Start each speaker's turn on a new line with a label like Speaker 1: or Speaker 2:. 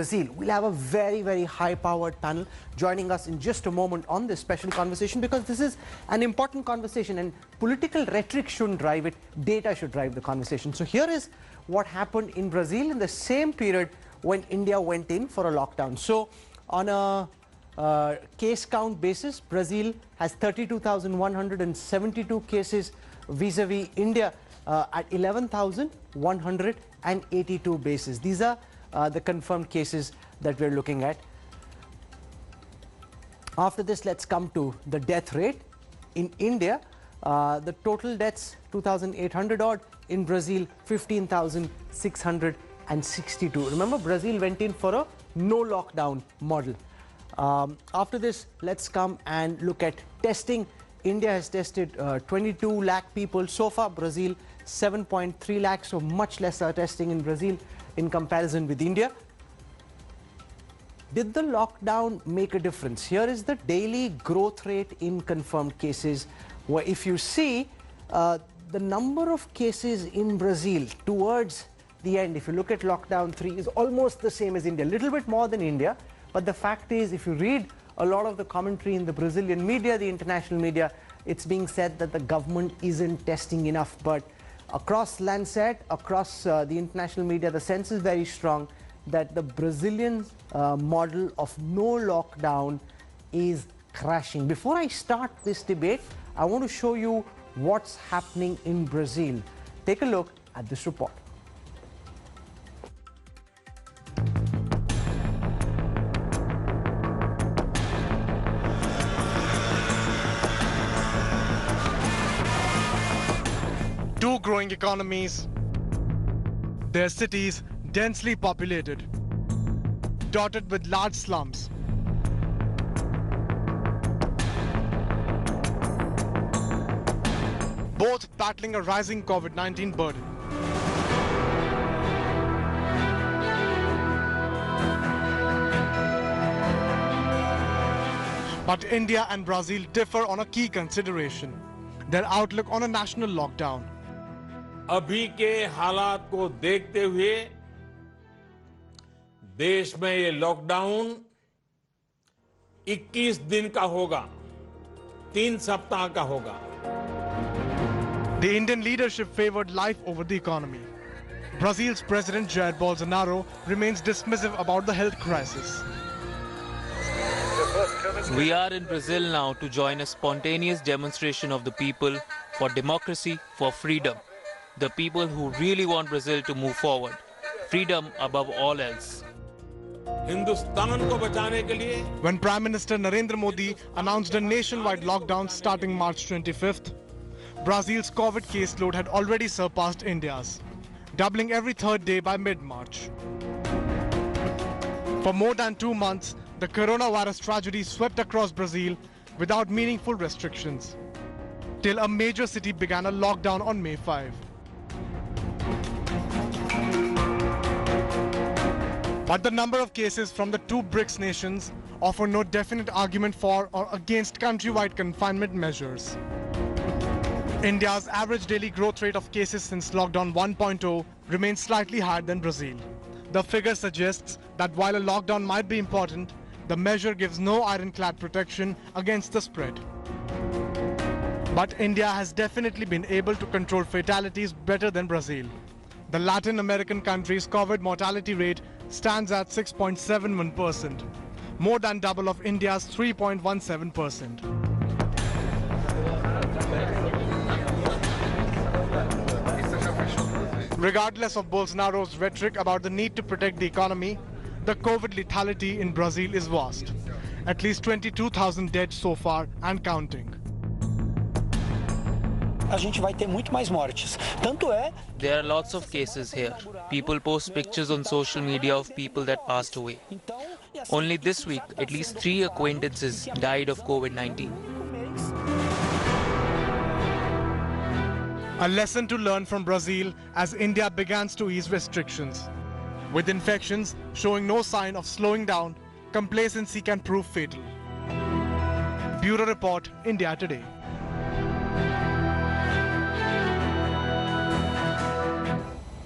Speaker 1: Brazil. We'll have a very, very high-powered panel joining us in just a moment on this special conversation, because this is an important conversation and political rhetoric shouldn't drive it, data should drive the conversation. So here is what happened in Brazil in the same period when India went in for a lockdown. So on a case count basis, Brazil has 32,172 cases vis-a-vis India at 11,182 bases. These are the confirmed cases that we're looking at. After this, let's come to the death rate. In India, the total deaths 2,800 odd. In Brazil, 15,662. Remember, Brazil went in for a no lockdown model. After this, let's come and look at testing. India has tested 22 lakh people so far. Brazil 7.3 lakhs, so much lesser testing in Brazil in comparison with India. Did the lockdown make a difference? Here is the daily growth rate in confirmed cases, where if you see the number of cases in Brazil towards the end, if you look at lockdown 3, is almost the same as India, a little bit more than India. But the fact is, if you read a lot of the commentary in the Brazilian media, the international media, it's being said that the government isn't testing enough. But across Lancet, across the international media, the sense is very strong that the Brazilian model of no lockdown is crashing. Before I start this debate, I want to show you what's happening in Brazil. Take a look at this report.
Speaker 2: Two growing economies, their cities densely populated, dotted with large slums. Both battling a rising COVID-19 burden. But India and Brazil differ on a key consideration: their outlook on a national lockdown.
Speaker 3: अभी के हालात को देखते हुए देश में ये lockdown 21 दिन का होगा, 3 सप्ताह का होगा.
Speaker 2: The Indian leadership favored life over the economy. Brazil's President Jair Bolsonaro remains dismissive about the health crisis.
Speaker 4: We are in Brazil now to join a spontaneous demonstration of the people for democracy, for freedom. The people who really want Brazil to move forward. Freedom above all else.
Speaker 2: When Prime Minister Narendra Modi announced a nationwide lockdown starting March 25th, Brazil's COVID caseload had already surpassed India's, doubling every third day by mid-March. For more than 2 months, the coronavirus tragedy swept across Brazil without meaningful restrictions, till a major city began a lockdown on May 5. But the number of cases from the two BRICS nations offer no definite argument for or against countrywide confinement measures. India's average daily growth rate of cases since lockdown 1.0 remains slightly higher than Brazil. The figure suggests that while a lockdown might be important, the measure gives no ironclad protection against the spread. But India has definitely been able to control fatalities better than Brazil. The Latin American country's COVID mortality rate stands at 6.71%, more than double of India's 3.17%. Regardless of Bolsonaro's rhetoric about the need to protect the economy, the COVID lethality in Brazil is vast. At least 22,000 dead so far and counting.
Speaker 4: There are lots of cases here. People post pictures on social media of people that passed away. Only this week, at least 3 acquaintances died of COVID-19.
Speaker 2: A lesson to learn from Brazil as India begins to ease restrictions. With infections showing no sign of slowing down, complacency can prove fatal. Bureau Report, India Today.